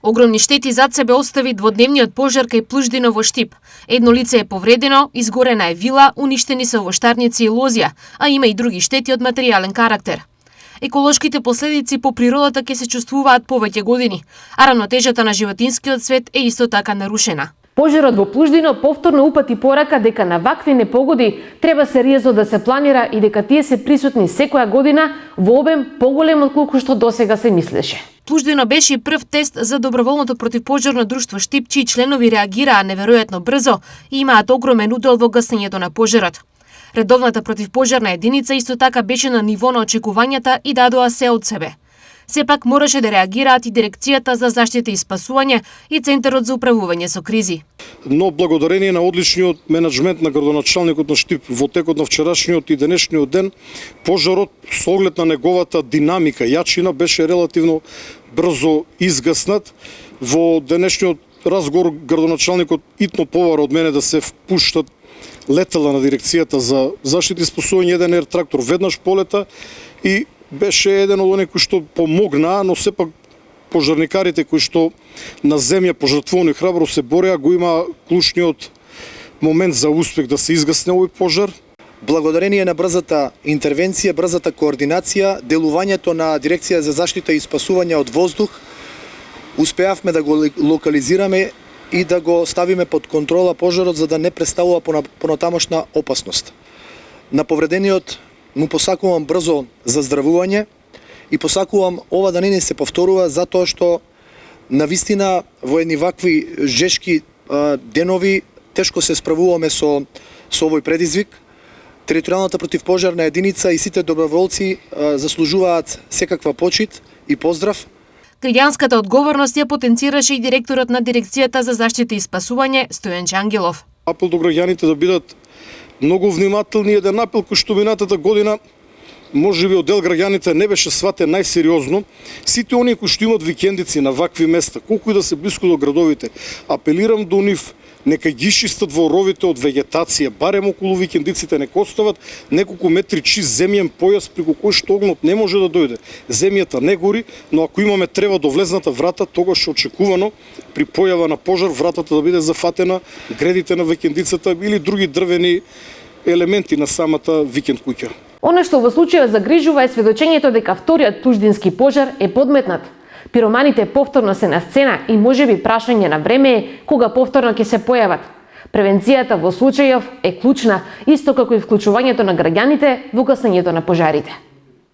Огромни штети зад себе остави дводневниот пожар кај Плуждино во Штип. Едно лице е повредено, изгорена е вила, уништени се овоштарници и лозја, а има и други штети од материјален карактер. Еколошките последици по природата ќе се чувствуваат повеќе години, а равнотежата на животинскиот свет е исто така нарушена. Пожарот во Плуждино повторно упати порака дека на вакви непогоди треба сериозно да се планира и дека тие се присутни секоја година во обем поголем од колку што досега се мислеше. Плуждино беше прв тест за доброволното противпожарно друштво Штип, чии членови реагираа неверојатно брзо и имаат огромен удел во гасењето на пожарот. Редовната противпожарна единица исто така беше на ниво на очекувањата и дадоа се од себе. Сепак мораше да реагираат и Дирекцијата за заштита и спасување и Центарот за управување со кризи. Но благодарение на одличниот менаџмент на градоначалникот на Штип во текот на вчерашниот и денешниот ден, пожарот со оглед на неговата динамика, јачина беше релативно брзо изгаснат. Во денешниот разговор градоначалникот итно повара од мене да се впуштат летала на Дирекцијата за заштита и спасување, еден ер трактор веднаш полета и беше еден од оние кои што помогнаа, но сепак пожарникарите кои што на земја пожртвувано и храбро се бореа, го има клучниот момент за успех да се изгасне овој пожар. Благодарение на брзата интервенција, брзата координација, делувањето на Дирекција за заштита и спасување од воздух, успеавме да го локализираме и да го ставиме под контрола пожарот за да не представува понатамошна опасност. На повредениот му посакувам брзо заздравување и посакувам ова да не се повторува, затоа што навистина во едни вакви жешки денови тешко се справуваме со овој предизвик. Територијалната противпожарна единица и сите доброволци заслужуваат секаква почит и поздрав. Граѓанската одговорност ја потенцираше и директорот на Дирекцијата за заштита и спасување Стојан Ангелов. Апел до граѓаните да бидат многу внимателни, еден апел кој што минатата година можеби од дел граѓаните не беше сватен најсериозно. Сите оние кои што имат викендици на вакви места, колку и да се блиску до градовите, апелирам до нив нека ги чистат во ровите од вегетација, барем околу викендиците, нека остават неколку метри чист земјен појас преку кој што огнот не може да дојде. Земјата не гори, но ако имаме трева до влезната врата, тогаш очекувано при појава на пожар вратата да биде зафатена, гредите на викендицата или други дрвени елементи на самата викенд куќа. Она што во случајот загрижува е сведочењето дека вториот плуждински пожар е подметнат. Пироманите повторно се на сцена и можеби прашање на време е кога повторно ќе се појават. Превенцијата во случајов е клучна, исто како и вклучувањето на граѓаните во гасењето на пожарите.